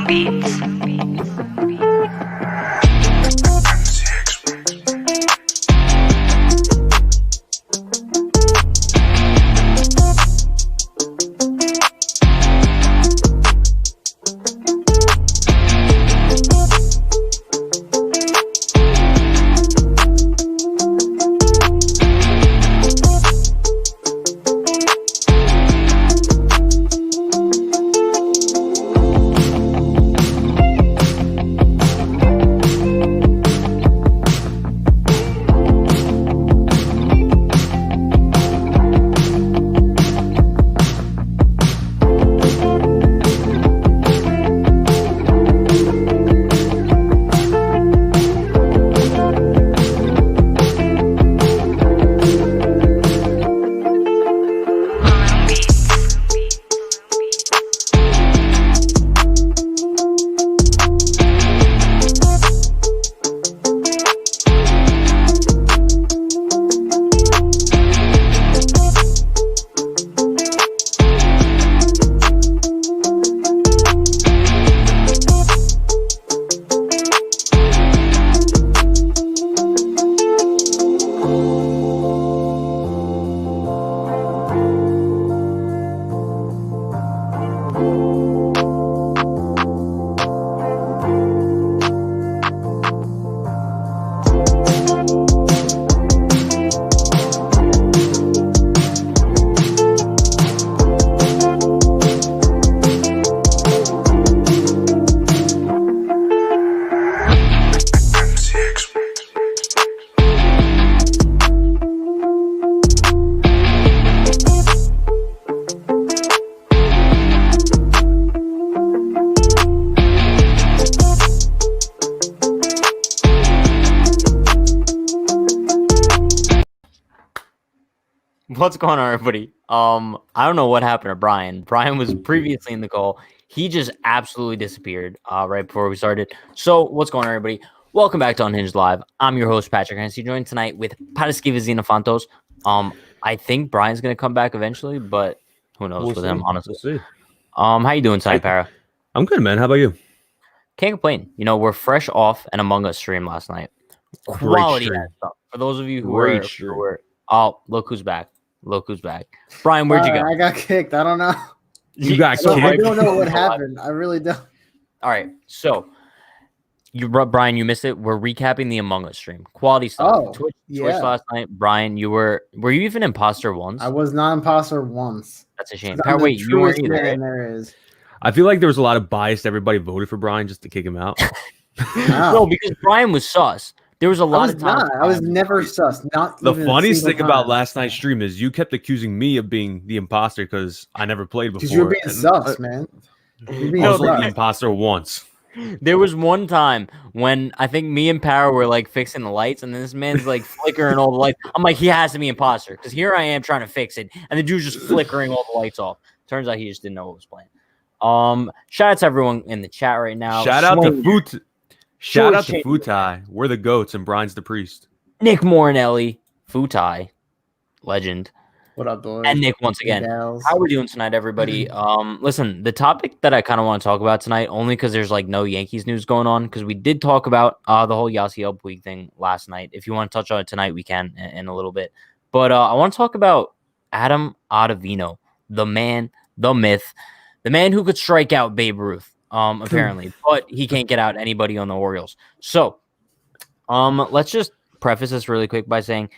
Beats. What's going on, everybody? I don't know what happened to Brian. Brian was previously in the call. He just absolutely disappeared right before we started. So, what's going on, everybody? Welcome back to Unhinged Live. I'm your host, Patrick Hennessy, joined tonight with Parisky Vizina-Fantos. I think Brian's going to come back eventually, but who knows with him, honestly. We'll see. How you doing tonight, Para? I'm good, man. How about you? Can't complain. You know, we're fresh off an Among Us stream last night. Quality stream. stuff. For those of you who Great were, stream. oh, look who's back. Brian, where'd you go? I got kicked. I don't know. You got I kicked? don't know what happened. I really don't. All right, so Brian, you missed it. We're recapping the Among Us stream. Quality stuff. Oh, Twitch yeah. last night. Brian, were you even imposter once? I was not imposter once. That's a shame. I'm the Wait, you weren't truest either. man Right? there is. I feel like there was a lot of bias. Everybody voted for Brian just to kick him out. No, because Brian was sus. There was a I lot was of times. not. I was never sus. Not The even a funniest single thing about time. last night's stream is you kept accusing me of being the imposter because I never played before. Because you were being And sus, man. You're being I was No, only the sus. imposter once. There was one time when I think me and Para were like fixing the lights, and then this man's like flickering all the lights. I'm like, he has to be imposter because here I am trying to fix it, and the dude's just flickering all the lights off. Turns out he just didn't know what was playing. Shout out to everyone in the chat right now. Shout out to Swing- Shout out to George Futai. We're the goats and Brian's the priest. Nick Morinelli, Futai, legend, What up, boys? and Nick once again. Gals. How are we doing tonight, everybody? Listen, the topic that I kind of want to talk about tonight, only because there's like no Yankees news going on, because we did talk about the whole Yasiel Puig thing last night. If you want to touch on it tonight, we can in a little bit. But I want to talk about Adam Ottavino, the man, the myth, the man who could strike out Babe Ruth, apparently, but he can't get out anybody on the Orioles. So, let's just preface this really quick by saying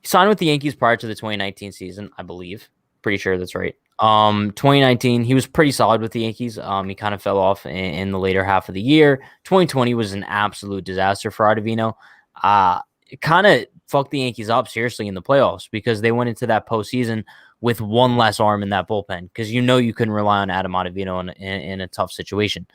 he signed with the Yankees prior to the 2019 season, I believe. Pretty sure that's right. 2019, he was pretty solid with the Yankees. He kind of fell off in the later half of the year. 2020 was an absolute disaster for Ottavino. It kind of fucked the Yankees up seriously in the playoffs because they went into that postseason with one less arm in that bullpen because you couldn't rely on Adam Ottavino in a tough situation.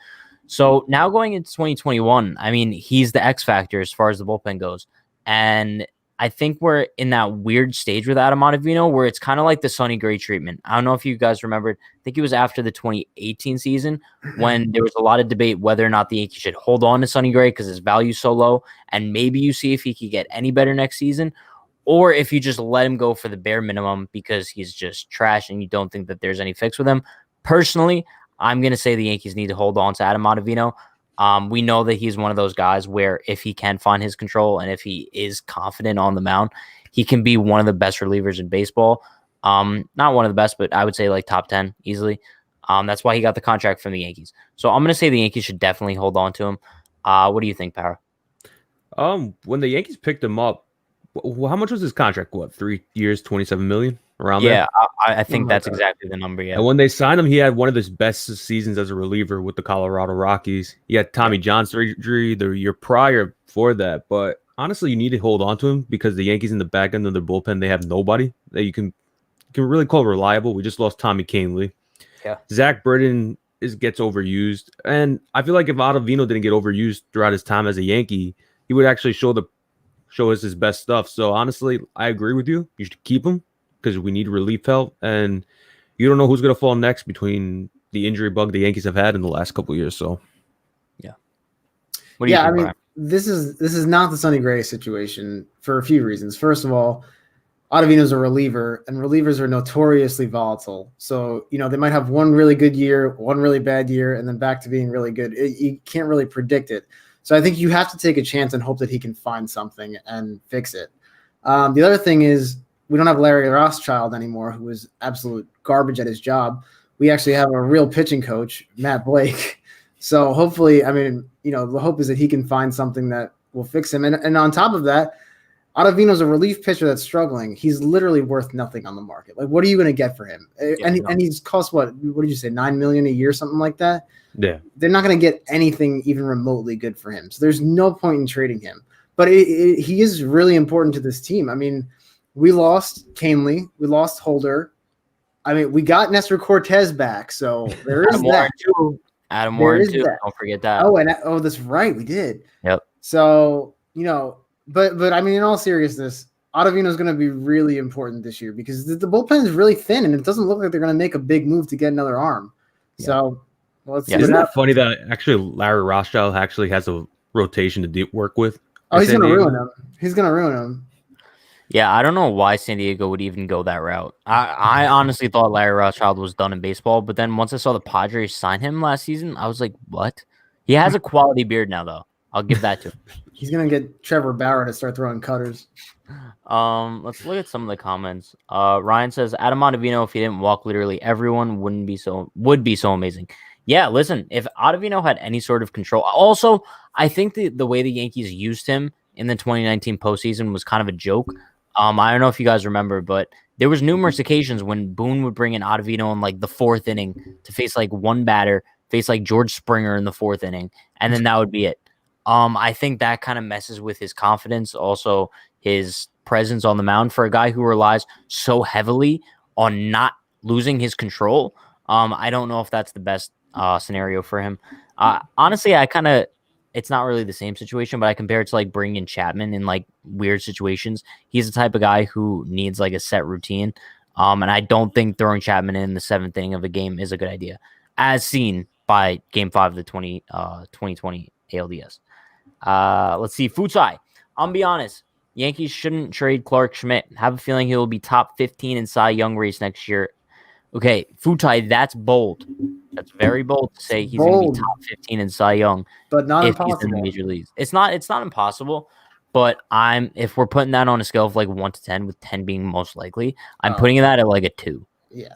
So now going into 2021, I mean, he's the X factor as far as the bullpen goes. And I think we're in that weird stage with Adam Ottavino where it's kind of like the Sonny Gray treatment. I don't know if you guys remembered. I think it was after the 2018 season when there was a lot of debate whether or not the Yankees should hold on to Sonny Gray because his value's so low. And maybe you see if he could get any better next season, or if you just let him go for the bare minimum because he's just trash and you don't think that there's any fix with him. Personally, I'm going to say the Yankees need to hold on to Adam Ottavino. We know that he's one of those guys where if he can find his control and if he is confident on the mound, he can be one of the best relievers in baseball. Not one of the best, but I would say like top 10 easily. That's why he got the contract from the Yankees. So I'm going to say the Yankees should definitely hold on to him. What do you think, Para? When the Yankees picked him up, how much was his contract? What, 3 years, 27 million around Yeah, there? I think that's exactly the number. Yeah. And when they signed him, he had one of his best seasons as a reliever with the Colorado Rockies. He had Tommy John surgery the year prior for that. But honestly, you need to hold on to him because the Yankees in the back end of their bullpen, they have nobody that you can really call reliable. We just lost Tommy Canley. Yeah. Zach Britton gets overused. And I feel like if Ottavino didn't get overused throughout his time as a Yankee, he would actually show us his best stuff. So honestly, I agree with you. You should keep him because we need relief help. And you don't know who's going to fall next between the injury bug the Yankees have had in the last couple of years. So, yeah. What do you think, I mean, Brian? this is not the Sonny Gray situation for a few reasons. First of all, Ottavino's a reliever, and relievers are notoriously volatile. So, they might have one really good year, one really bad year, and then back to being really good. You can't really predict it. So I think you have to take a chance and hope that he can find something and fix it. The other thing is we don't have Larry Rothschild anymore, who is absolute garbage at his job. We actually have a real pitching coach, Matt Blake. So hopefully, the hope is that he can find something that will fix him. And on top of that, Ottavino's a relief pitcher that's struggling. He's literally worth nothing on the market. Like, what are you going to get for him? And he's cost what did you say, $9 million a year, something like that? yeah. They're not going to get anything even remotely good for him. So there's no point in trading him. But he is really important to this team. I mean, we lost Canley. We lost Holder. I mean, we got Nestor Cortez back. So there is that. Adam Warren, too. Don't forget that. Oh, that's right. We did. Yep. So, but I mean, in all seriousness, Ottavino is going to be really important this year because the bullpen is really thin and it doesn't look like they're going to make a big move to get another arm. Yeah. So let's see. Isn't that funny that actually Larry Rothschild actually has a rotation to work with? Oh, he's going to ruin him. He's going to ruin him. Yeah, I don't know why San Diego would even go that route. I honestly thought Larry Rothschild was done in baseball, but then once I saw the Padres sign him last season, I was like, what? He has a quality beard now, though. I'll give that to him. He's going to get Trevor Bauer to start throwing cutters. Let's look at some of the comments. Ryan says, Adam Ottavino, if he didn't walk literally everyone, would be so amazing. Yeah, listen, if Ottavino had any sort of control. Also, I think the way the Yankees used him in the 2019 postseason was kind of a joke. I don't know if you guys remember, but there was numerous occasions when Boone would bring in Ottavino in like the fourth inning to face like one batter, face like George Springer in the fourth inning, and then that would be it. I think that kind of messes with his confidence, also his presence on the mound for a guy who relies so heavily on not losing his control. I don't know if that's the best scenario for him. Honestly, it's not really the same situation, but I compare it to like bringing in Chapman in like weird situations. He's the type of guy who needs like a set routine. And I don't think throwing Chapman in the seventh inning of a game is a good idea, as seen by Game 5 of the 2020 ALDS. Let's see. Futsai. I'll be honest. Yankees shouldn't trade Clark Schmidt. Have a feeling he will be top 15 in Cy Young race next year. Okay, Futai, that's bold. That's very bold to say he's going to be top 15 in Cy Young, but not if impossible. He's in the major leagues. It's not impossible, but if we're putting that on a scale of like 1 to 10, with 10 being most likely, I'm putting that at like a 2. Yeah,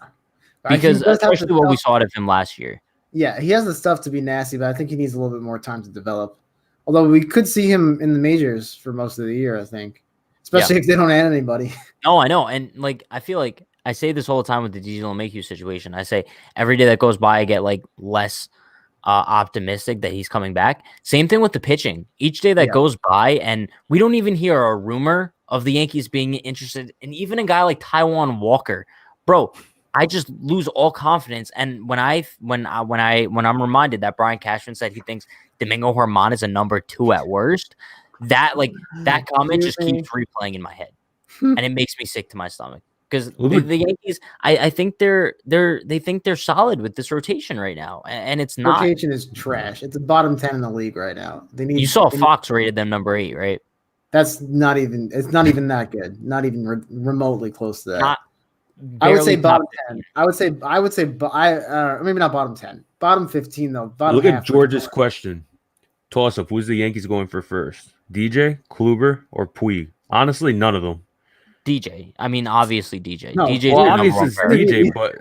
because especially what we saw out of him last year. Yeah, he has the stuff to be nasty, but I think he needs a little bit more time to develop. Although we could see him in the majors for most of the year, I think, especially if they don't add anybody. No, I know, and like I feel like I say this all the time with the Diesel and Mayhew situation. I say every day that goes by, I get like less optimistic that he's coming back. Same thing with the pitching. Each day that goes by, and we don't even hear a rumor of the Yankees being interested in even a guy like Taijuan Walker, bro. I just lose all confidence. And when I'm reminded that Brian Cashman said he thinks Domingo Germán is a number 2 at worst, that comment just keeps replaying in my head, and it makes me sick to my stomach. Because the Yankees, I think they think they're solid with this rotation right now, and it's not. Rotation is trash. It's a bottom 10 in the league right now. You saw Fox rated them number 8, right? That's not even. It's not even that good. Not even remotely close to that. I would say barely bottom top 10. I would say maybe not bottom 10. Bottom 15 though. Bottom Look half. at George's question. Toss up. Who's the Yankees going for first? DJ, Kluber, or Puig? Honestly, none of them. DJ. I mean, obviously DJ. No, DJ's Well, your number obviously one it's priority. DJ, but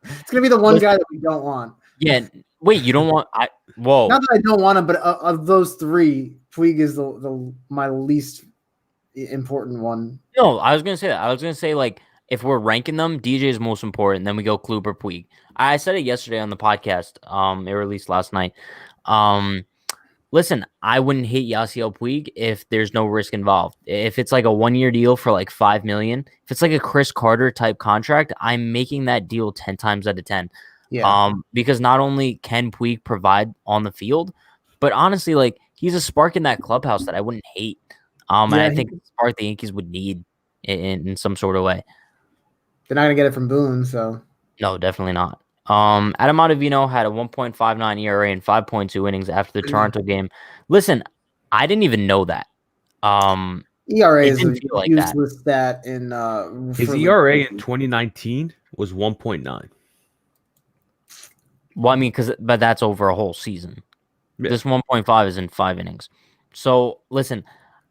It's gonna be the one guy that we don't want. Yeah. Wait, you don't want? Whoa. Not that I don't want him, but of those three, Puig is my least important one. No, I was gonna say that. I was gonna say like if we're ranking them, DJ is most important. Then we go Kluber, Puig. I said it yesterday on the podcast. It released last night. Listen, I wouldn't hate Yasiel Puig if there's no risk involved. If it's like a 1-year deal for like $5 million, if it's like a Chris Carter type contract, I'm making that deal 10 times out of 10. Yeah. Because not only can Puig provide on the field, but honestly, like he's a spark in that clubhouse that I wouldn't hate. And I think it's a spark the Yankees would need in some sort of way. They're not gonna get it from Boone, so no, definitely not. Adam Ottavino had a 1.59 ERA and 5.2 innings after the Toronto game. Listen, I didn't even know that. ERA is a useless stat in his ERA in 2019 was 1.9. Well, I mean, but that's over a whole season. Yeah. This 1.5 is in 5 innings. So,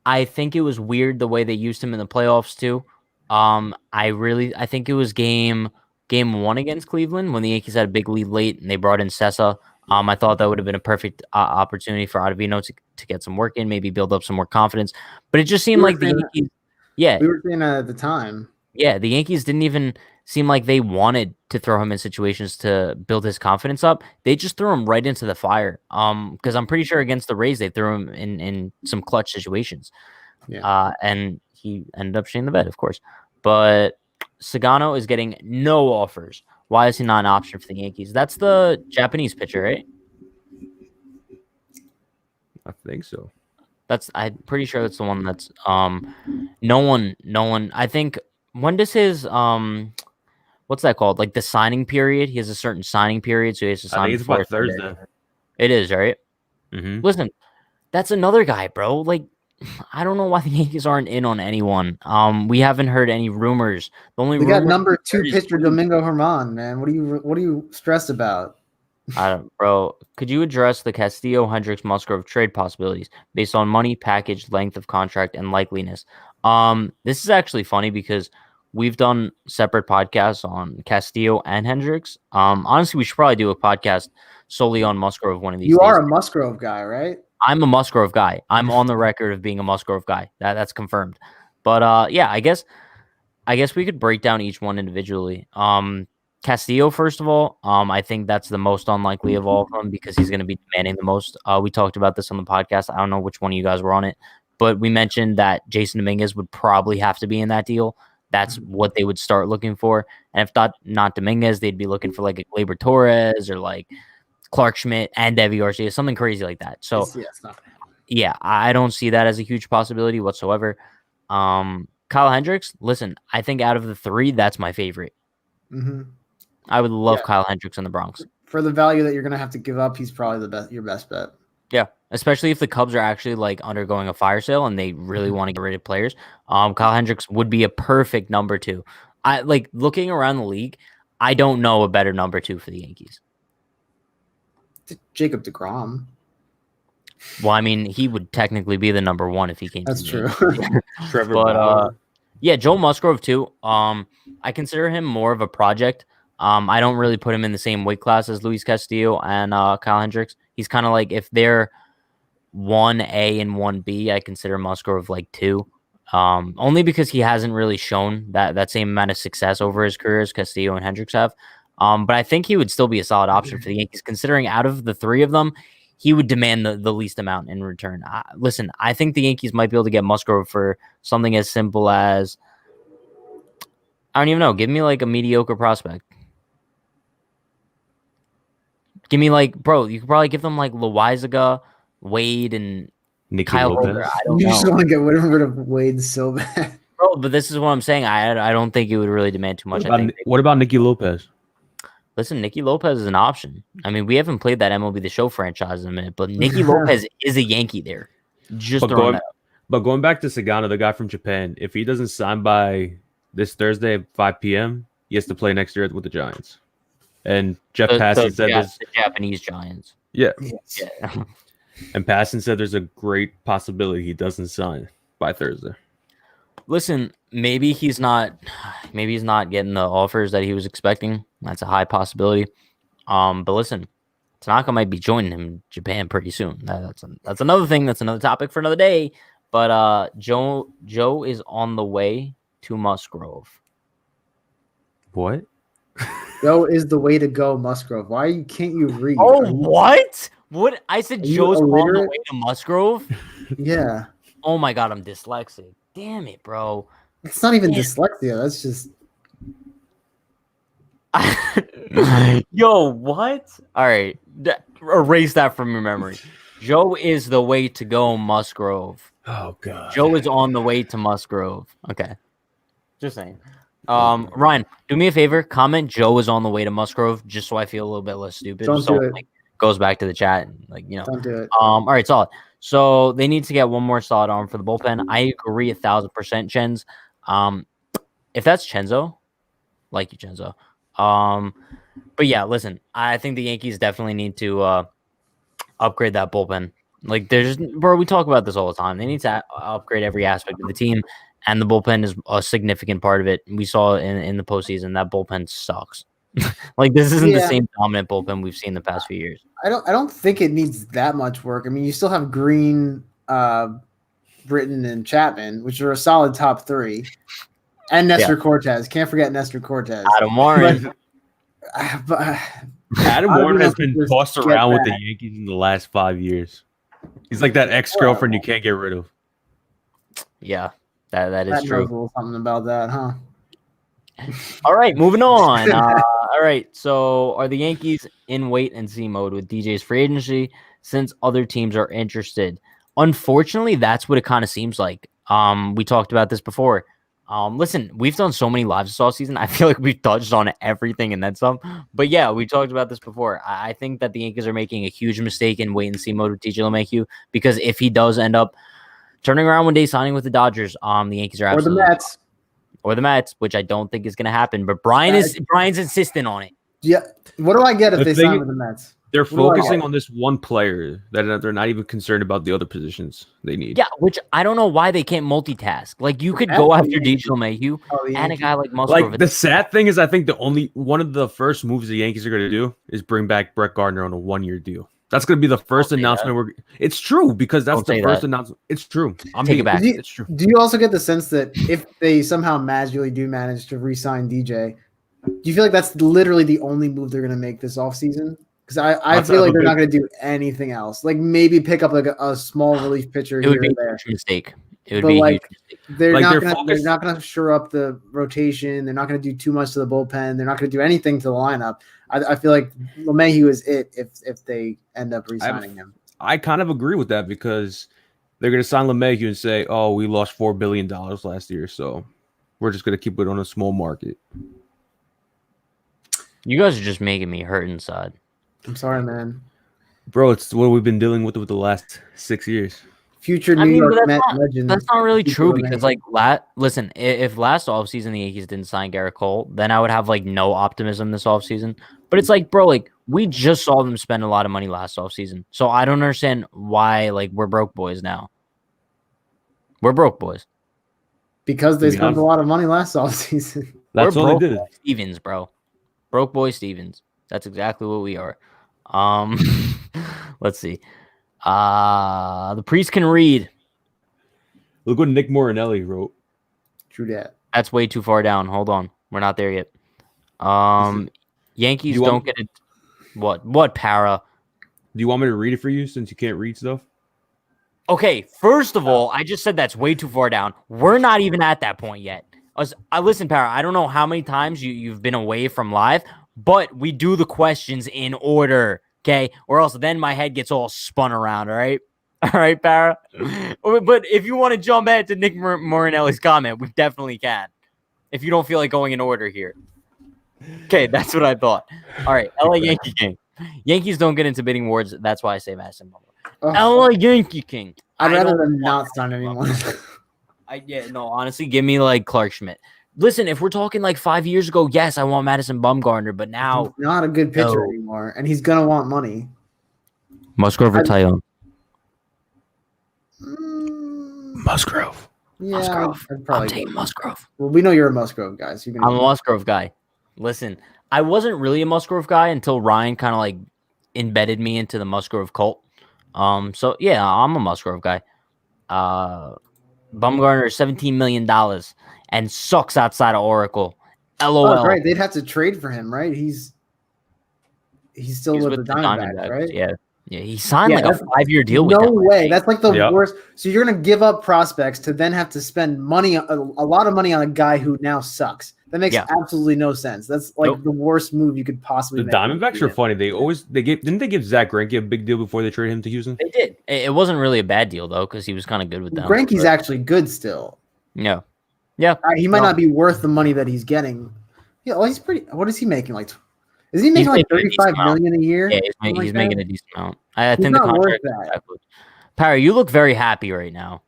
I think it was weird the way they used him in the playoffs too. I think it was game 1 against Cleveland when the Yankees had a big lead late and they brought in Sessa. I thought that would have been a perfect opportunity for Ottavino to get some work in, maybe build up some more confidence. But it just seemed like the Yankees. Yeah, we were saying that at the time. Yeah, the Yankees didn't even seem like they wanted to throw him in situations to build his confidence up. They just threw him right into the fire. Because I'm pretty sure against the Rays they threw him in some clutch situations. Yeah. And he ended up shitting the bed, of course. But Sagano is getting no offers. Why is he not an option for the Yankees? That's the Japanese pitcher, right? I think so. I'm pretty sure that's the one that's no one. I think when does his what's that called? Like the signing period. He has a certain signing period, so he has to sign. I think it's about Thursday. It is, right? Mm-hmm. Listen, that's another guy, bro. Like, I don't know why the Yankees aren't in on anyone. We haven't heard any rumors. The only we got number 2 pitcher Domingo Germán, man. What are you stressed about? Bro, could you address the Castillo, Hendricks, Musgrove trade possibilities based on money, package, length of contract, and likeliness? This is actually funny because we've done separate podcasts on Castillo and Hendricks. Honestly, we should probably do a podcast solely on Musgrove one of these days. You are a Musgrove guy, right? I'm a Musgrove guy. I'm on the record of being a Musgrove guy. That's confirmed. But yeah, I guess we could break down each one individually. Castillo, first of all, I think that's the most unlikely of all of them because he's going to be demanding the most. We talked about this on the podcast. I don't know which one of you guys were on it, but we mentioned that Jason Dominguez would probably have to be in that deal. That's what they would start looking for. And if not Dominguez, they'd be looking for like a Gleyber Torres or like Clark Schmidt and Devi Garcia, something crazy like that. So, yeah, I don't see that as a huge possibility whatsoever. Kyle Hendricks, listen, I think out of the 3, that's my favorite. Mm-hmm. I would love Kyle Hendricks in the Bronx. For the value that you're going to have to give up, he's probably your best bet. Yeah, especially if the Cubs are actually like undergoing a fire sale and they really want to get rid of players. Kyle Hendricks would be a perfect number 2. I like looking around the league. I don't know a better number 2 for the Yankees. Jacob deGrom. Well, I mean, he would technically be the number 1 if he came. That's true. Trevor, but yeah, Joel Musgrove too. I consider him more of a project. I don't really put him in the same weight class as Luis Castillo and Kyle Hendricks. He's kind of like if they're 1A and 1B, I consider Musgrove like 2. Only because he hasn't really shown that same amount of success over his career as Castillo and Hendricks have. But I think he would still be a solid option for the Yankees, considering out of the 3 of them, he would demand the least amount in return. Listen, I think the Yankees might be able to get Musgrove for something as simple as, I don't even know, give me like a mediocre prospect. Give me like, bro, you could probably give them like Loaizaga, Wade, and Nicky Kyle Lopez. Holder. I don't You know. just want to get rid of Wade so bad. Bro, but this is what I'm saying. I don't think it would really demand too much. What about Nicky Lopez? Listen, Nicky Lopez is an option. I mean, we haven't played that MLB The Show franchise in a minute, but Nicky Lopez is a Yankee there. Just but going back to Sagano, the guy from Japan, if he doesn't sign by this Thursday at 5 p.m. He has to play next year with the Giants. And Jeff The Passan said there's the Japanese Giants. yeah, Yes. Yeah. and Passan said there's a great possibility he doesn't sign by Thursday. Listen, maybe he's not getting the offers that he was expecting. That's a high possibility. But listen, Tanaka might be joining him in Japan pretty soon. That's another thing. That's another topic for another day. But Joe is on the way to Musgrove. What? Joe is the way to go, Musgrove. Why can't you read? Oh, what? What? I said you Joe's on the illiterate? way to Musgrove? Yeah. Oh my God, I'm dyslexic. Damn it, bro. It's not even Yeah. dyslexia. That's just Yo, what? All right. Erase that from your memory. Joe is the way to go, Musgrove. Oh god. Joe is on the way to Musgrove. Okay. Just saying. Ryan, do me a favor. Comment Joe is on the way to Musgrove just so I feel a little bit less stupid. Don't so do it. like goes back to the chat and don't do it. All right, solid. So they need to get one more solid arm for the bullpen. I agree 1,000%, Chenz. If that's Chenzo, like you, Chenzo. But yeah, listen, I think the Yankees definitely need to upgrade that bullpen. Like, we talk about this all the time. They need to upgrade every aspect of the team, and the bullpen is a significant part of it. We saw in the postseason that bullpen sucks. Like, this isn't the same dominant bullpen we've seen the past few years. I don't think it needs that much work. I mean, you still have Green, Britton, and Chapman, which are a solid top three, and Nestor Cortez. Can't forget Nestor Cortez. Adam Warren. Adam Warren has been tossed around with the Yankees in the last 5 years. He's like that ex-girlfriend you can't get rid of. Yeah, that is true. Knows a little something about that, huh? All right, moving on. All right, so are the Yankees in wait-and-see mode with DJ's free agency since other teams are interested? Unfortunately, that's what it kind of seems like. We talked about this before. Listen, we've done so many lives this offseason. I feel like we've touched on everything and then some. But yeah, we talked about this before. I think that the Yankees are making a huge mistake in wait-and-see mode with DJ LeMahieu because if he does end up turning around one day, signing with the Dodgers, the Yankees are absolutely or the Mets, which I don't think is going to happen. But Brian's insistent on it. Yeah. What do I get if they sign with the Mets? They're focusing on this one player that they're not even concerned about the other positions they need. Yeah, which I don't know why they can't multitask. Like, you could go after DJ LeMahieu and a guy like Musgrove. Like, the sad thing is, I think one of the first moves the Yankees are going to do is bring back Brett Gardner on a 1-year deal. That's going to be the first announcement. It's true because that's the first announcement. It's true. Take it back. It's true. Do you also get the sense that if they somehow magically do manage to re-sign DJ, do you feel like that's literally the only move they're going to make this offseason? Because I feel like they're not going to do anything else. Like, maybe pick up like a small relief pitcher here or there. It would be a huge mistake. It would be a huge mistake. They're not going to shore up the rotation. They're not going to do too much to the bullpen. They're not going to do anything to the lineup. I feel like LeMahieu is it if they end up re-signing him. I kind of agree with that because they're going to sign LeMahieu and say, "Oh, we lost $4 billion last year, so we're just going to keep it on a small market." You guys are just making me hurt inside. I'm sorry, man. Bro, it's what we've been dealing with the last 6 years. Future New York Met legend. That's not really true because, like, listen, if last offseason the Yankees didn't sign Garrett Cole, then I would have, like, no optimism this offseason. But it's like, bro, like, we just saw them spend a lot of money last offseason. So I don't understand why, like, we're broke boys now. We're broke boys. Because they spent a lot of money last offseason. That's all they did. Stevens, bro. Broke boy Stevens. That's exactly what we are. Let's see. The priest can read. Look what Nick Morinelli wrote. True that. That's way too far down. Hold on. We're not there yet. Yankees don't get it. What para? Do you want me to read it for you since you can't read stuff? Okay, first of all, I just said that's way too far down. We're not even at that point yet. Listen, Para, I don't know how many times you've been away from live, but we do the questions in order, okay? Or else then my head gets all spun around, all right? All right, Para? But if you want to jump ahead to Nick Morinelli's comment, we definitely can. If you don't feel like going in order here. Okay, that's what I thought. All right, LA Yankee King. Yankees don't get into bidding wars. That's why I say Madison Bumgarner. LA Yankee King. I'd rather them not sign anyone. Honestly, give me like Clark Schmidt. listen, if we're talking like 5 years ago, yes, I want Madison Bumgarner, but now He's not a good pitcher No. anymore, and he's gonna want money. Musgrove or Tyone. Musgrove. Yeah, Musgrove. I'd probably I'm taking go. Musgrove. Well, we know you're a Musgrove guy. So I'm a Musgrove guy. Listen, I wasn't really a Musgrove guy until Ryan kind of like embedded me into the Musgrove cult. So yeah, I'm a Musgrove guy. Bumgarner $17 million and sucks outside of Oracle. LOL. Oh, right. They'd have to trade for him, right? He's still with the Diamondbacks, right? Yeah. Yeah, he signed like a 5-year deal with no them. way. That's like the worst. So you're gonna give up prospects to then have to spend money, a lot of money on a guy who now sucks. That makes absolutely no sense. That's like the worst move you could possibly make. The Diamondbacks are funny. Didn't they give Zach Greinke a big deal before they traded him to Houston? They did. It wasn't really a bad deal though, because he was kind of good with them. Greinke's actually good still. Yeah. He might not be worth the money that he's getting. Yeah, well, he's pretty. What is he making? Like, is he making like $35 million a year? Yeah, he's making a decent amount. I think the contract is exactly. Perry, you look very happy right now.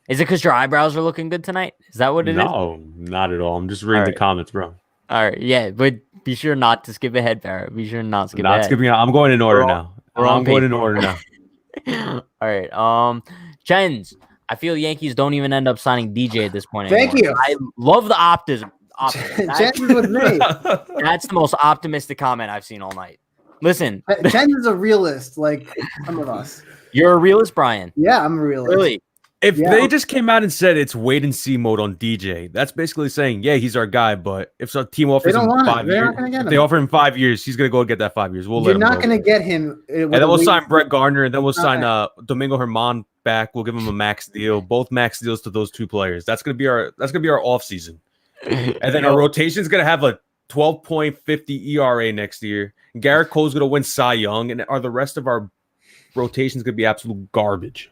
Is it because your eyebrows are looking good tonight? Is that what it is? No, not at all. I'm just reading the comments, bro. All right, yeah, but be sure not to skip ahead, Perry. Be sure not to skip ahead. I'm going in order now. I'm going in order now. All right, Chens. I feel Yankees don't even end up signing DJ at this point anymore. Thank you. I love the optimism. Chens with me. That's the most optimistic comment I've seen all night. Listen, Chens is a realist, like some of us. You're a realist, Brian. Yeah, I'm a realist. Really? If they just came out and said it's wait and see mode on DJ, that's basically saying, yeah, he's our guy. But if some team offers him 5 years, if they offer him 5 years, he's gonna go get that 5 years. You're not gonna get him. And then we'll sign Brett Gardner, and then we'll sign Domingo Germán back. We'll give him a max deal, both max deals to those two players. That's gonna be our off season. And then our rotation is gonna have a 12.50 ERA next year. Garrett Cole's gonna win Cy Young, and the rest of our rotation is gonna be absolute garbage.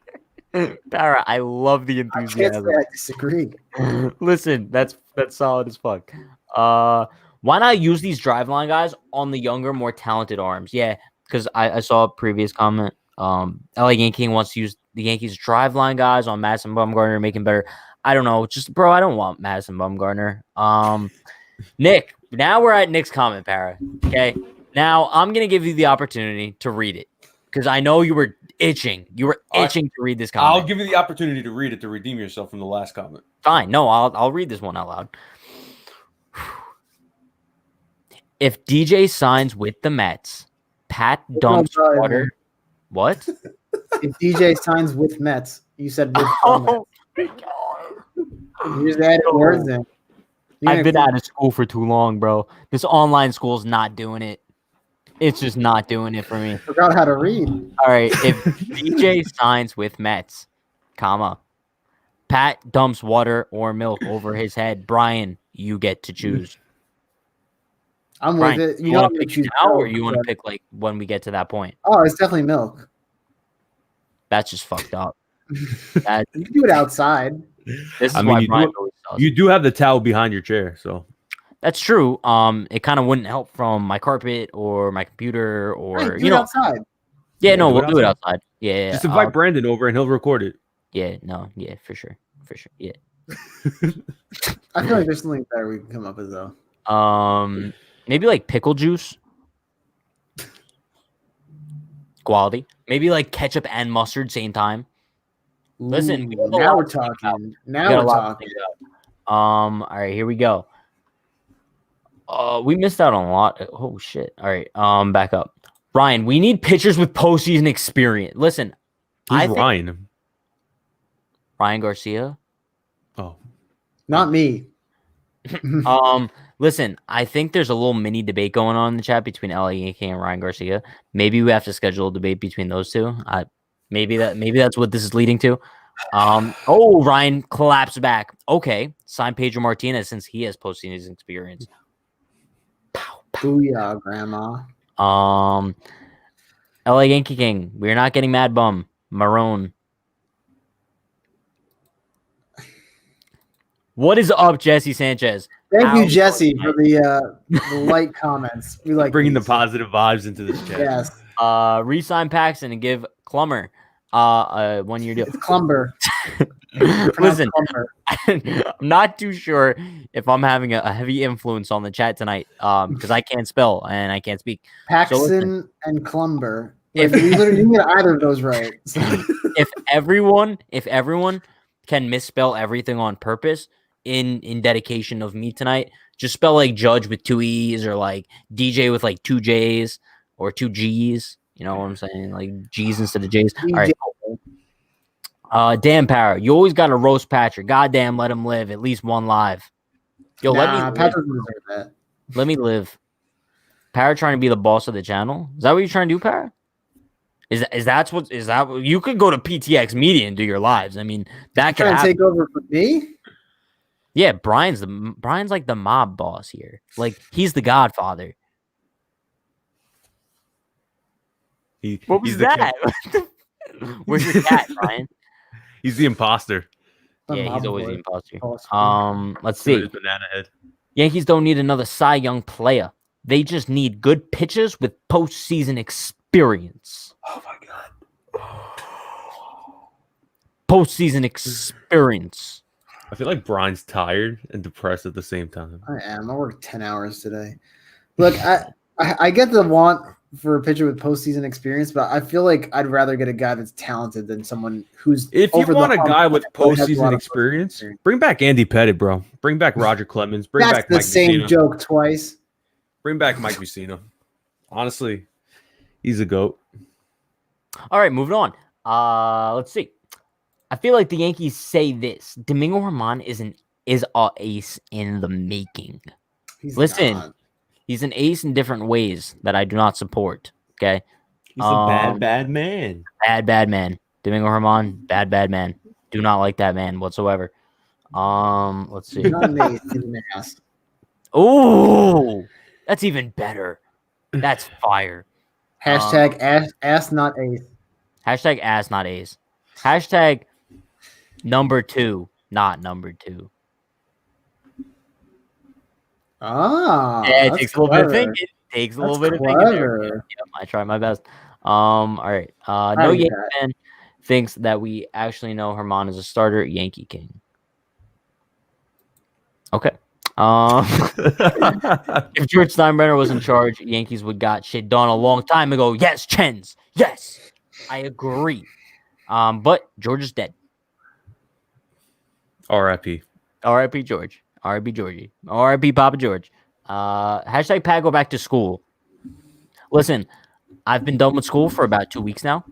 Barra, I love the enthusiasm. I disagree. Listen, that's solid as fuck. Why not use these driveline guys on the younger, more talented arms? Yeah, because I saw a previous comment. LA Yankee wants to use the Yankees driveline guys on Madison Bumgarner, making better. I don't know, just bro, I don't want Madison Bumgarner. Nick, now we're at Nick's comment, Para. Okay, now I'm gonna give you the opportunity to read it because I know you were itching. You were itching to read this comment. I'll give you the opportunity to read it to redeem yourself from the last comment. Fine. No, I'll read this one out loud. If DJ signs with the Mets, Pat dumps water. What? If DJ signs with Mets, you said with oh my God. You just added words in. I've been out of school for too long, bro. This online school's not doing it. It's just not doing it for me. Forgot how to read. All right. If DJ signs with Mets, comma, Pat dumps water or milk over his head, Brian, you get to choose. I'm Brian, with it. You want to pick now, or you want to pick like when we get to that point? Oh, it's definitely milk. That's just fucked up. You can do it outside. This is why Brian always does. You do have the towel behind your chair, so. That's true. It kind of wouldn't help from my carpet or my computer or do it outside. Yeah, no, we'll do it outside. Yeah, just invite Brandon over and he'll record it. Yeah, for sure, yeah. I feel like there's something better we can come up with though. Maybe like pickle juice, quality. Maybe like ketchup and mustard same time. Listen, now we're talking. Now we're talking. All right, here we go. We missed out on a lot. Oh shit! All right, back up. Ryan, we need pitchers with postseason experience. Listen, who's Ryan? Ryan Garcia. Oh, not me. Listen, I think there's a little mini debate going on in the chat between LA Yankee and Ryan Garcia. Maybe we have to schedule a debate between those two. Maybe that's what this is leading to. Ryan collapsed back. Okay, sign Pedro Martinez since he has postseason experience. Booyah, Grandma. LA Yankee King. We're not getting Mad Bum. Marone. What is up, Jesse Sanchez? Thank you, Jesse, for the light comments. We like bringing the positive vibes into this chat. Yes. Resign Paxton and give Clumber 1 year deal. It's Clumber. Listen, I'm not too sure if I'm having a heavy influence on the chat tonight because I can't spell and I can't speak. Paxson and Clumber. Like, we literally didn't get either of those right. So. If everyone can misspell everything on purpose in dedication of me tonight, just spell like Judge with 2 E's or like DJ with like 2 J's or 2 G's. You know what I'm saying? Like G's instead of J's. All right. Dan Parra, you always got to roast Patrick. Goddamn, let him live. At least one live. Yo, let me live. Patrick deserves that. Let me live. Parra trying to be the boss of the channel. Is that what you're trying to do, Parra? Is that what you could go to PTX Media and do your lives? I mean, that could happen. Take over for me. Yeah, Brian's like the mob boss here. Like he's the Godfather. What was that? Where's your cat, Brian? He's the imposter. Yeah, he's always the imposter. Let's See. see. Banana head. Yankees don't need another Cy Young player. They just need good pitchers with postseason experience. Oh my god. Postseason experience. I feel like Brian's tired and depressed at the same time. I am. I worked 10 hours today. Look, I get the want for a pitcher with postseason experience, but I feel like I'd rather get a guy that's talented than someone who's. If you want a guy with postseason experience, bring back Andy Pettit, bro. Bring back Roger Clemens. Bring back the Mike same Mussina. Joke twice. Bring back Mike Mussina. Honestly, he's a GOAT. All right, moving on. Let's see. I feel like the Yankees say this: Domingo Germán is a ace in the making. Listen, he's an ace in different ways that I do not support. Okay, he's a bad man. Bad man. Domingo Germán, bad man. Do not like that man whatsoever. Let's see. Oh, that's even better. That's fire. Hashtag ass not ace. Hashtag ass not ace. Hashtag number 2, not number 2. Ah, yeah, it takes a little bit of thinking. It takes a little bit of thinking there. Yep, I try my best. All right. No Yankee fan thinks that we actually know Germán is a starter. Yankee King. Okay. If George Steinbrenner was in charge, Yankees would got shit done a long time ago. Yes, Chens. Yes, I agree. But George is dead. R.I.P. R.I.P. George. R.I.P. Georgie. R.I.P. Papa George. Hashtag Pat go back to school. Listen, I've been done with school for about 2 weeks now.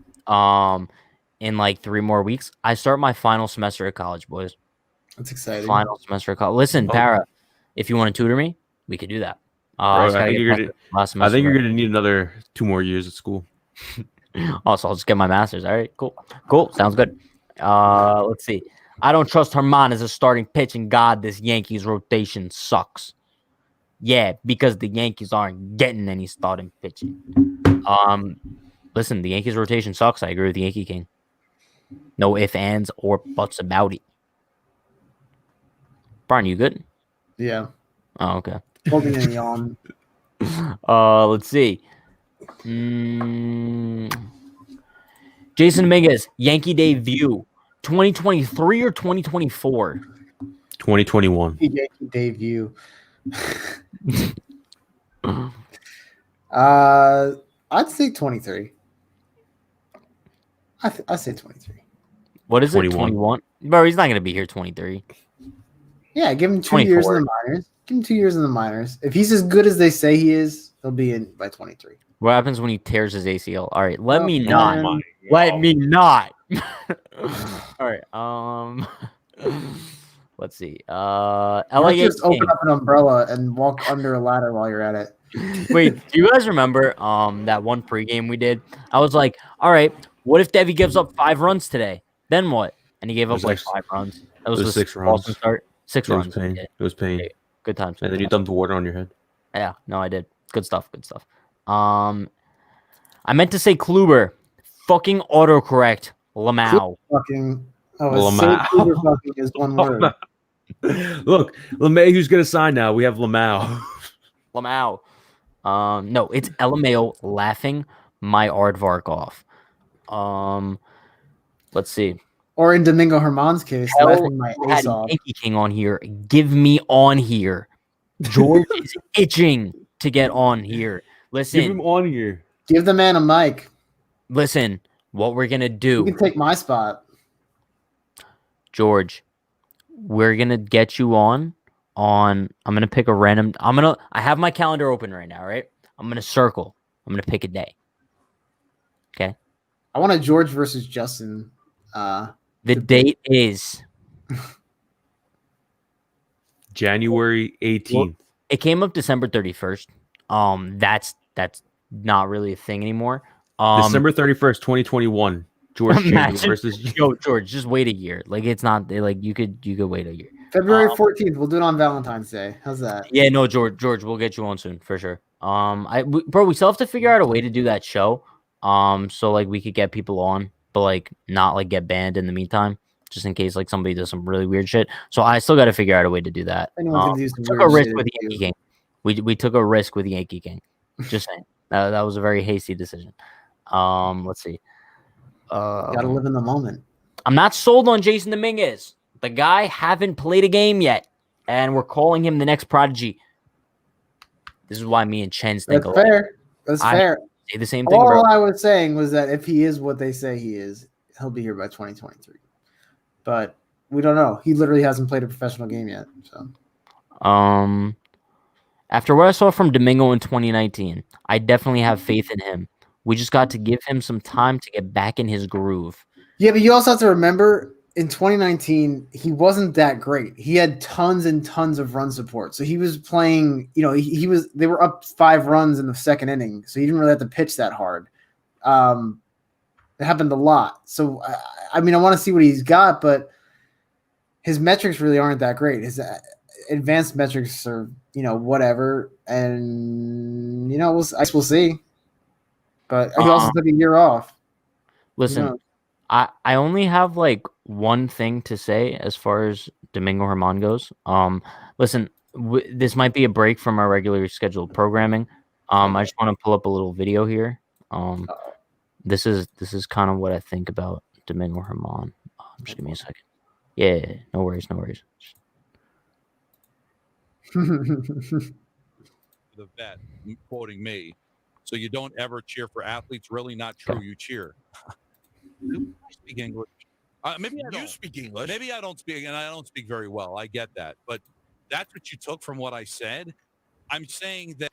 In like 3 more weeks, I start my final semester at college, boys. That's exciting. Final semester of college. Listen, Para, if you want to tutor me, we could do that. I think you're going to need another 2 more years at school. Also, I'll just get my master's. All right, cool. Sounds good. Let's see. I don't trust Germán as a starting pitching god. This Yankees rotation sucks. Yeah, because the Yankees aren't getting any starting pitching. Listen, the Yankees rotation sucks. I agree with the Yankee King. No ifs, ands, or buts about it. Brian, you good? Yeah. Oh, okay. Holding a yawn. Let's see. Jason Dominguez, Yankee Day View, 2023 or 2024? 2021. Yankee Day View. I'd say 23. I say 23. What is 21. It? 21? Bro, he's not going to be here 23. Yeah, give him 2 years in the minors. Give him 2 years in the minors. If he's as good as they say he is, he'll be in by 23. What happens when he tears his ACL? All right, let me not. Let me not. All right. Let's see. LA just open up an umbrella and walk under a ladder while you're at it. Wait, do you guys remember that one pregame we did? I was like, all right, what if Devi gives up 5 runs today? Then what? And he gave up like 5 runs. That was 6 runs. Start. 6 runs. Was pain. It was pain. Okay. Good times. And then you dumped the water on your head. Yeah, no, I did. Good stuff. I meant to say Kluber. Fucking autocorrect. Lamau. Lamau. Kluber fucking is one word. Look, LeMahieu's going to sign now. We have Lamau. Lamau. No, it's LMAO laughing my aardvark off. Let's see. Or in Domingo Herman's case, Hell, laughing my I had ace off. Yankee King on here. Give me on here. George is itching to get on here. Give him Listen, on here. Give the man a mic. listen. What we're gonna You do, can take my spot. George? We're gonna get you on. I'm gonna pick a random. I have my calendar open right now, right? I'm gonna circle. I'm gonna pick a day. Okay. I want a George versus Justin. The Debate. date is. January 18th. It came up December 31st. That's not really a thing anymore. December 31st, 2021. George Chamberlain versus Yo, George, just wait a year. Like it's not like you could wait a year. February 14th. We'll do it on Valentine's Day. How's that? Yeah, no, George, we'll get you on soon for sure. Bro, we still have to figure out a way to do that show. So like we could get people on, but like not like get banned in the meantime, just in case like somebody does some really weird shit. So I still got to figure out a way to do that. Anyone's gonna do some Took weird a risk shit with the Yankee King. We took a risk with the Yankee King. Just saying. That was a very hasty decision. Let's see. Gotta live in the moment. I'm not sold on Jason Dominguez. The guy haven't played a game yet, and we're calling him the next prodigy. This is why me and Chen think That's fair. That's fair. Say the same thing, All bro. I was saying was that if he is what they say he is, he'll be here by 2023. But we don't know. He literally hasn't played a professional game yet. So, after what I saw from Domingo in 2019, I definitely have faith in him. We just got to give him some time to get back in his groove. yeah, but you also have to remember in 2019, he wasn't that great. He had tons and tons of run support. So he was playing, they were up 5 runs in the second inning. So he didn't really have to pitch that hard. It happened a lot. So, I want to see what he's got, but his metrics really aren't that great. His advanced metrics are, whatever. And, we'll see. But he also took a year off. Listen, I only have like one thing to say as far as Domingo Herman goes. Listen, this might be a break from our regularly scheduled programming. I just want to pull up a little video here. This is kind of what I think about Domingo Herman. Just give me a second. Yeah, no worries. The vet quoting me. So you don't ever cheer for athletes? Really not true. You cheer. I speak English. Maybe I don't. You speak English. Maybe I don't speak, and I don't speak very well. I get that. But that's what you took from what I said. I'm saying that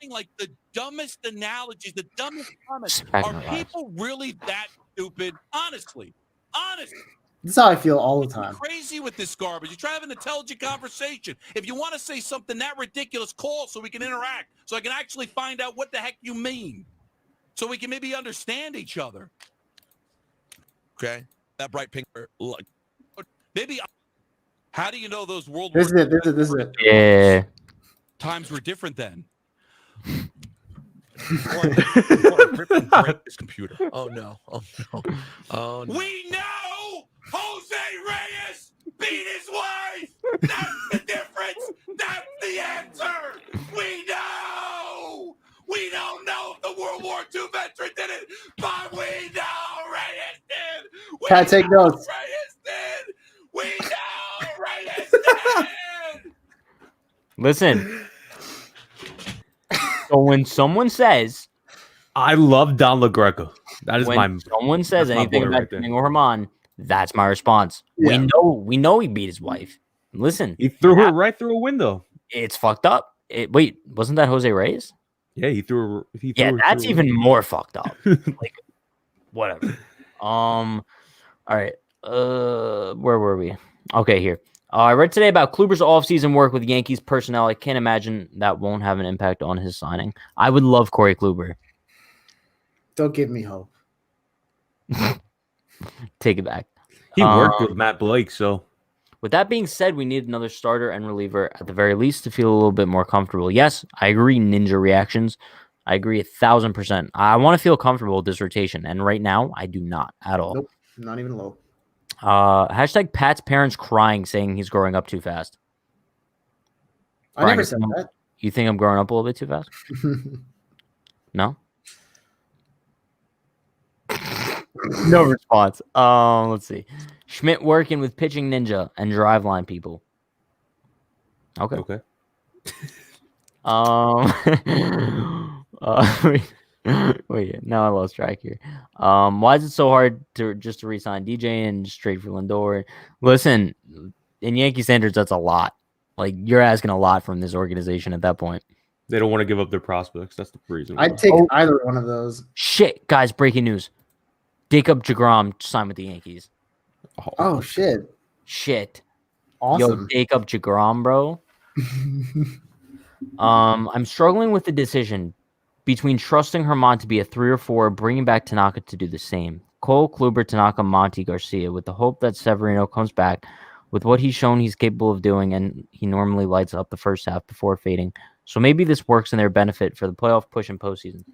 like the dumbest analogies, the dumbest comments. Are people really that stupid? Honestly. That's how I feel all the time. Crazy with this garbage. You try to have an intelligent conversation. If you want to say something that ridiculous, call so we can interact, so I can actually find out what the heck you mean, so we can maybe understand each other. Okay, that bright pink. Maybe. How do you know those World War? This is it. Yeah. Times were different then. This computer. Oh no. We know Jose Reyes beat his wife. That's the difference. That's the answer. We know. We don't know if the World War II veteran did it, but we know Reyes did. Can I take notes? Reyes did. We know Reyes did. Listen. So when someone says, I love Don LaGreca. That is when someone says anything about Domingo Herman, that's my response. Yeah. We know he beat his wife. Listen, He threw her right through a window. It's fucked up. Wait, wasn't that Jose Reyes? Yeah, he threw her. Yeah, that's even more fucked up. Like, whatever. All right. Where were we? Okay, here. I read today about Kluber's offseason work with Yankees personnel. I can't imagine that won't have an impact on his signing. I would love Corey Kluber. Don't give me hope. Take it back. He worked with Matt Blake, so. With that being said, we need another starter and reliever at the very least to feel a little bit more comfortable. Yes, I agree, ninja reactions. I agree 1,000%. I want to feel comfortable with this rotation, and right now, I do not at all. Nope, not even low. Hashtag Pat's parents crying, saying he's growing up too fast. I never said that. You think I'm growing up a little bit too fast? No? No response. Let's see. Schmidt working with pitching ninja and driveline people. Okay. Okay. Wait, wait, now I lost track here. Why is it so hard to re-sign DJ and just trade for Lindor? Listen, in Yankee standards, that's a lot. Like you're asking a lot from this organization at that point. They don't want to give up their prospects. That's the reason. I'd take either one of those. Shit, guys! Breaking news: Jacob deGrom signed with the Yankees. Oh shit! Shit. Awesome. Yo, Jacob deGrom, bro. I'm struggling with the decision between trusting Herman to be a 3 or 4, bringing back Tanaka to do the same. Cole, Kluber, Tanaka, Monty, Garcia, with the hope that Severino comes back with what he's shown he's capable of doing, and he normally lights up the first half before fading. So maybe this works in their benefit for the playoff push and postseason.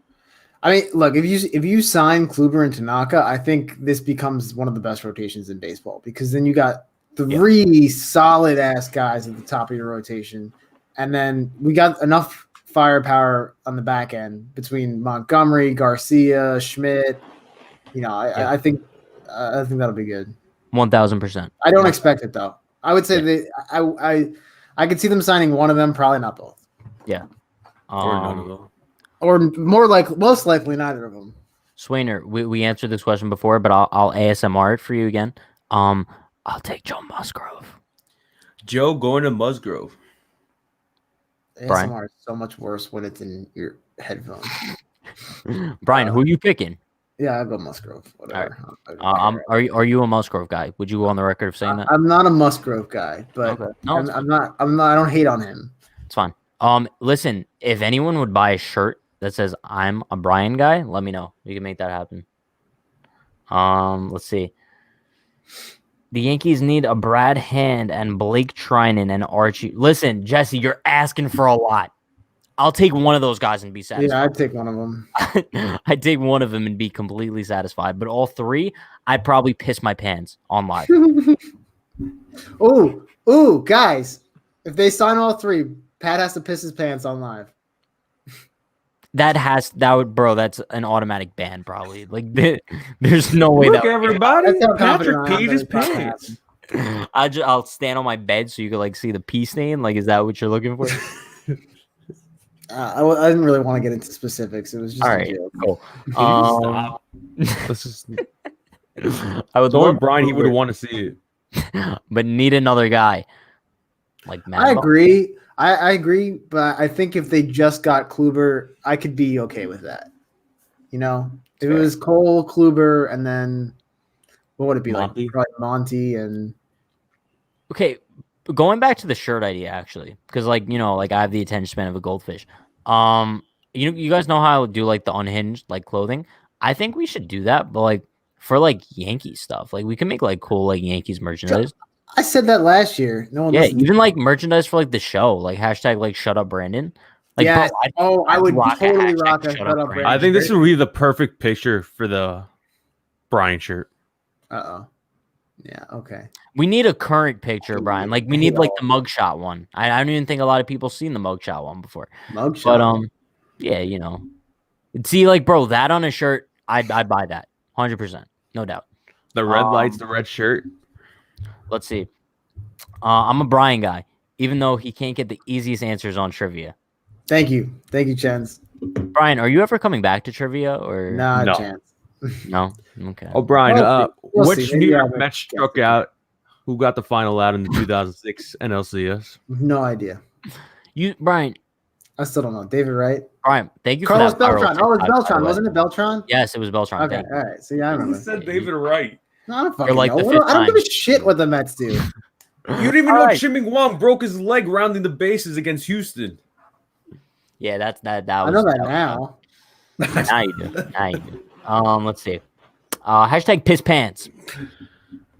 I mean, look, if you sign Kluber and Tanaka, I think this becomes one of the best rotations in baseball because then you got 3 solid ass guys at the top of your rotation, and then we got enough firepower on the back end between Montgomery, Garcia, Schmidt. You know, I think that'll be good. 1,000%. I don't expect it though. I would say I could see them signing one of them, probably not both. Yeah. Or none of them. Or most likely neither of them. Swainer, we answered this question before, but I'll ASMR it for you again. I'll take Joe Musgrove. Joe going to Musgrove. Brian? ASMR is so much worse when it's in your headphones. Brian, who are you picking? Yeah, I'll go Musgrove. Whatever. Are you a Musgrove guy? Would you go on the record of saying that? I'm not a Musgrove guy, but Okay. No, I'm not. I don't hate on him. it's fine. Listen, if anyone would buy a shirt that says I'm a Brian guy, let me know. We can make that happen. Let's see. The Yankees need a Brad Hand and Blake Trinan and Archie. Listen, Jesse, you're asking for a lot. I'll take one of those guys and be satisfied. Yeah, I'd take one of them. I'd take one of them and be completely satisfied. But all 3, I'd probably piss my pants on live. Ooh, guys! If they sign all 3, Pat has to piss his pants on live. That's an automatic ban probably. Like there's no way Look, that everybody, That's how confident Patrick I am peed that his it's not gonna pants. happen. I'll stand on my bed so you could like see the pee stain. Like, is that what you're looking for? I didn't really want to get into specifics. It was just All a right, joke. cool. Stop. This is I would so love Brian. He would Kluber, want to see it. but need another guy. Like Matt I Ball. agree. I agree, but I think if they just got Kluber, I could be okay with that. You know, if it was Cole, Kluber, and then what would it be Monty? like? Probably Monty and Okay, going back to the shirt idea, actually, because like I have the attention span of a goldfish. You guys know how I do like the unhinged like clothing. I think we should do that, but like for like Yankees stuff, like we can make like cool like Yankees merchandise. I said that last year. No one Yeah, listened. even like merchandise for like the show, like hashtag like shut up Brandon. Like, Yes. bro, I would rock a totally hashtag rock a shut shut up up, Brandon. I think this would be the perfect picture for the Brian shirt. Uh-oh. Yeah, okay. We need a current picture, Brian. Like we need like the mugshot one. I don't even think a lot of people seen the mugshot one before. Mugshot. But yeah, see, like, bro, that on a shirt, I'd buy that 100%, no doubt. The red lights, the red shirt. Let's see. I'm a Brian guy, even though he can't get the easiest answers on trivia. Thank you, Chance. Brian, are you ever coming back to trivia or Nah, No. Chance. no? Okay. Oh, Brian, We'll which see. New Maybe York I'll Mets guess struck it. out? Who got the final out in the 2006 NLCS? No idea. Brian, I still don't know. David Wright. Brian, thank you Carlos for that. viral Beltran. tip, Oh, it's by the Beltran, way. wasn't it Beltran? Yes, it was Beltran. Okay, Thank you. all right. So yeah, I remember. David Wright. No, I don't fucking like know. the I don't fifth give a time. shit what the Mets do. You didn't even All know right. Chiming Wong broke his leg rounding the bases against Houston. Yeah, that was. I know that was- now. Now you do. Now you do. Let's see. Hashtag piss pants.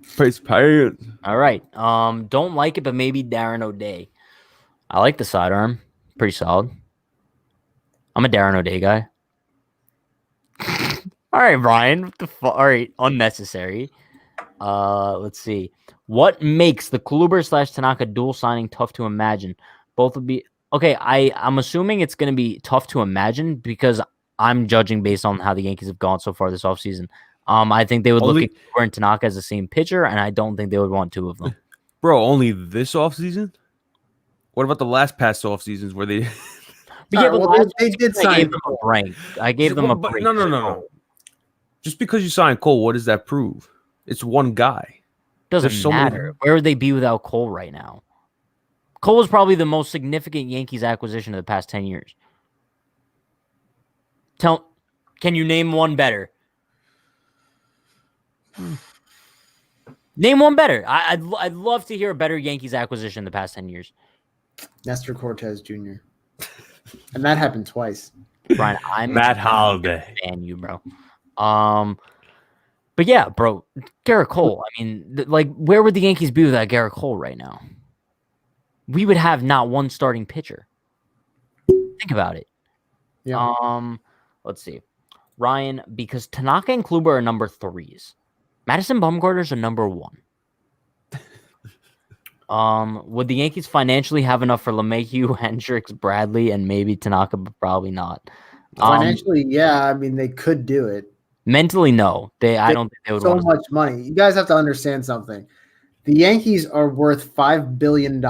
Face pants. All right. Don't like it, but maybe Darren O'Day. I like the sidearm. Pretty solid. I'm a Darren O'Day guy. All right, Brian. What the all right, unnecessary. Let's see. What makes the Kluber / Tanaka dual signing tough to imagine? Both would be okay. I'm assuming it's going to be tough to imagine because I'm judging based on how the Yankees have gone so far this offseason. I think they would look Only- at Cooper and Tanaka as the same pitcher, and I don't think they would want two of them. Bro, only this offseason? What about the last past off seasons where they? But yeah, All right, but well, last they did I sign gave them a Cole. break. I gave them a But break. no. Just because you sign Cole, what does that prove? It's one guy. Doesn't There's so many- matter. Where would they be without Cole right now? Cole was probably the most significant Yankees acquisition of the past 10 years. Can you name one better? Name one better. I'd love to hear a better Yankees acquisition in the past 10 years. Nestor Cortez Jr. And that happened twice. Brian, I'm Matt Holliday. fan you, bro. But yeah, bro, Garrett Cole. I mean, like, where would the Yankees be without Garrett Cole right now? We would have not one starting pitcher. Think about it. Yeah. Let's see. Ryan, because Tanaka and Kluber are number 3s. Madison Bumgarner's a number 1. Would the Yankees financially have enough for LeMahieu, Hendricks, Bradley, and maybe Tanaka, but probably not? Financially, yeah. I mean, they could do it. Mentally, no. I don't think they would So want to. much money. You guys have to understand something. The Yankees are worth $5 billion.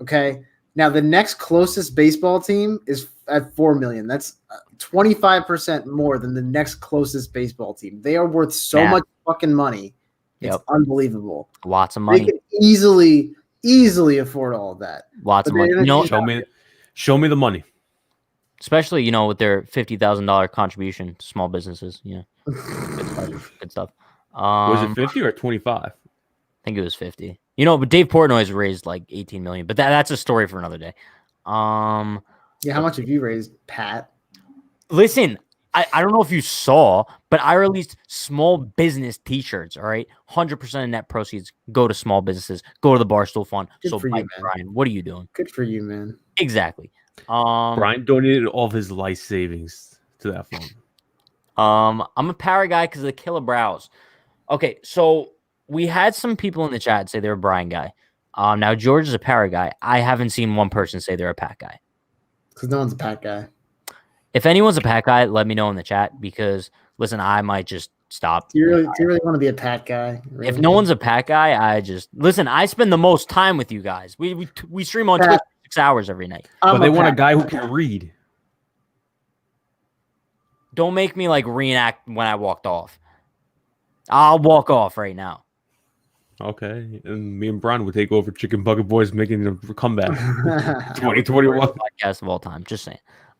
Okay. Now, the next closest baseball team is at $4 million. That's 25% more than the next closest baseball team. They are worth so much fucking money. It's Yep. unbelievable. Lots of They money. can easily afford all of that. Lots of But money. they're You know, Show me the money. especially, with their $50,000 contribution to small businesses. Good stuff. Was it 50 or 25? I think it was 50. But Dave Portnoy's raised like 18 million, but that's a story for another day. Yeah, how much have you raised, Pat? Listen, I don't know if you saw, but I released small business t-shirts, all right? 100% of net proceeds go to small businesses, go to the Barstool Fund. Good So, for you, Mike, man. Brian, what are you doing? Good for you, man. Exactly. Brian donated all of his life savings to that fund. I'm a para guy because of the killer brows. Okay, so we had some people in the chat say they're a Brian guy. Now George is a para guy. I haven't seen one person say they're a Pat guy. Because no one's a Pat guy. If anyone's a Pat guy, let me know in the chat because listen, I might just stop. Do you really want to be a Pat guy? Really? If no one's a Pat guy, listen. I spend the most time with you guys. We stream on Twitch for 6 hours every night. But they want a Pat guy who can read. Don't make me like reenact when I walked off. I'll walk off right now. Okay. And me and Brian would take over Chicken Bucket Boys making a comeback. 2021. Podcast of all time. Just saying.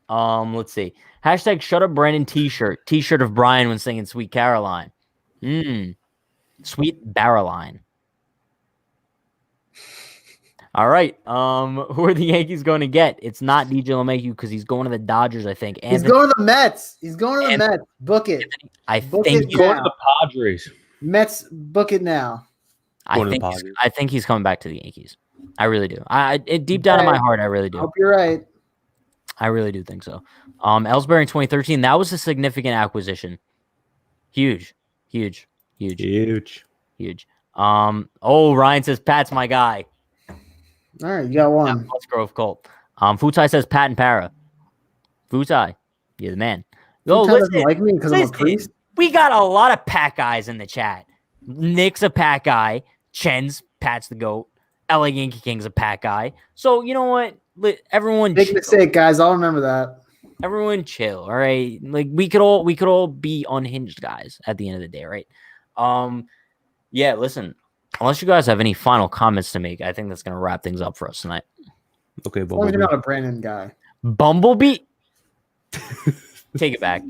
Let's see. Hashtag shut up Brandon t-shirt. T-shirt of Brian when singing Sweet Caroline. Sweet Barreline. All right. Who are the Yankees going to get? It's not DJ LeMahieu because he's going to the Dodgers, I think. He's going to the Mets. He's going to the Mets. Book it. I Book think it he's Going now. to the Padres. Mets, book it now. Going to the Padres. I think he's coming back to the Yankees. I really do. Deep down in my heart, I really do. Hope you're right. I really do think so. Ellsbury in 2013, that was a significant acquisition. Huge. Ryan says Pat's my guy. All right, you got one. Let's Grove Colt. Futai says Pat and Para. Futai, you're the man. Yo, Futai doesn't listen, like me because I'm a priest. we got a lot of Pat guys in the chat. Nick's a Pat guy. Chen's Pat's the GOAT. LA Yankee King's a Pat guy. So you know what? Everyone Big chill. mistake, guys. I'll remember that. Everyone chill, all right? Like we could all be unhinged guys at the end of the day, right? Yeah, listen, unless you guys have any final comments to make, I think that's gonna wrap things up for us tonight. Okay, As long as you're not a Brandon guy. Bumblebee. Take it back.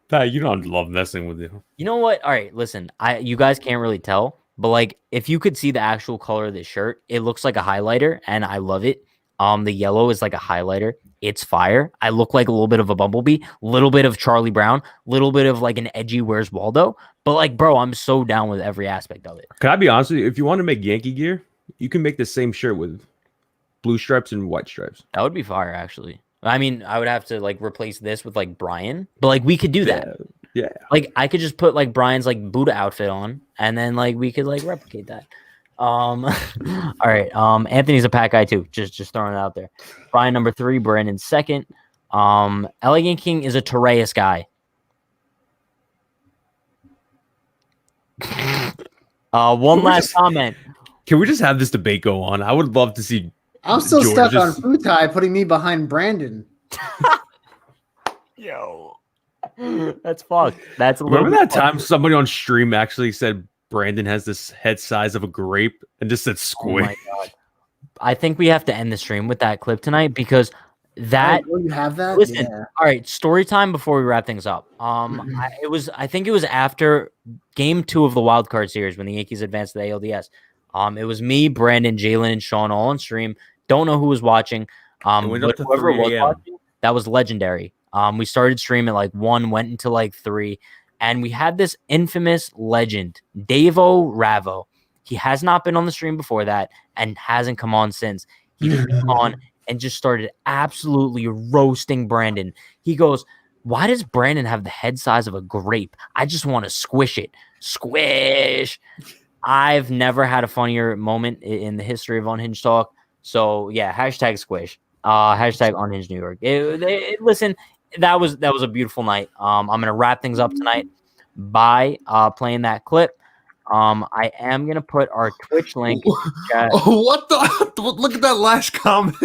Pat, you don't love messing with you. You know what? All right, listen. You guys can't really tell, but like if you could see the actual color of this shirt, it looks like a highlighter, and I love it. The yellow is like a highlighter. It's fire. I look like a little bit of a Bumblebee, little bit of Charlie Brown, little bit of like an edgy Where's Waldo. But like, bro, I'm so down with every aspect of it. Can I be honest with you? If you want to make Yankee gear, you can make the same shirt with blue stripes and white stripes. That would be fire, actually. I mean, I would have to like replace this with like Brian, but like we could do that. Yeah. Like I could just put like Brian's like Buddha outfit on, and then like we could like replicate that. All right. Anthony's a Pat guy too. Just throwing it out there. Brian number 3, Brandon second. LA Yankee King is a Torreyes guy. One last comment. Can we just have this debate go on? I would love to see. I'm still George stuck on just- Futai putting me behind Brandon. Yo, that's fucked. That's a little Remember that bit time somebody on stream actually said Brandon has this head size of a grape and just said Oh squid? my god. I think we have to end the stream with that clip tonight because that. Oh, you have that? Listen, Yeah. all right. Story time before we wrap things up. I think it was after Game 2 of the Wild Card Series when the Yankees advanced to the ALDS. It was me, Brandon, Jalen, and Sean all on stream. Don't know who was watching. It went up But to whoever 3 was a.m. watching, that was legendary. We started stream at like 1, went until like 3, and we had this infamous legend, Davo Ravo. He has not been on the stream before that and hasn't come on since. He came on and just started absolutely roasting Brandon. He goes, "Why does Brandon have the head size of a grape? I just want to squish it. Squish." I've never had a funnier moment in the history of Unhinged Talk. So yeah, hashtag squish. Hashtag Unhinged New York. Listen, that was a beautiful night. I'm gonna wrap things up tonight by playing that clip. I am gonna put our Twitch link in the chat. What the? Look at that last comment.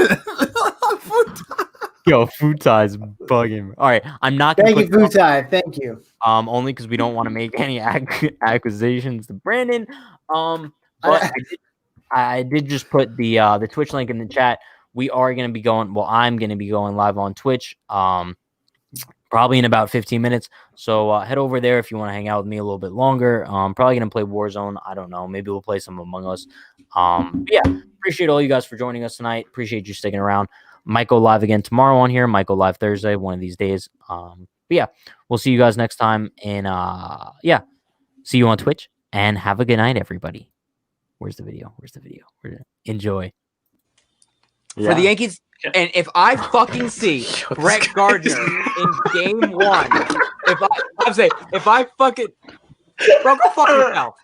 Yo, Futai's bugging me. All right, I'm not gonna Thank you, put Futai. Thank you. only because we don't want to make any accusations to Brandon. But I did just put the Twitch link in the chat. We are gonna be going. Well, I'm gonna be going live on Twitch. Probably in about 15 minutes. So head over there if you want to hang out with me a little bit longer. Probably gonna play Warzone. I don't know. Maybe we'll play some Among Us. But yeah, appreciate all you guys for joining us tonight. Appreciate you sticking around. Might go live again tomorrow on here. Might go live Thursday, one of these days. But yeah, we'll see you guys next time. And yeah, see you on Twitch. And have a good night, everybody. Where's the video? Enjoy. For the Yankees. And if I fucking see Brett Gardner in game 1, if I fucking bro, go fuck yourself.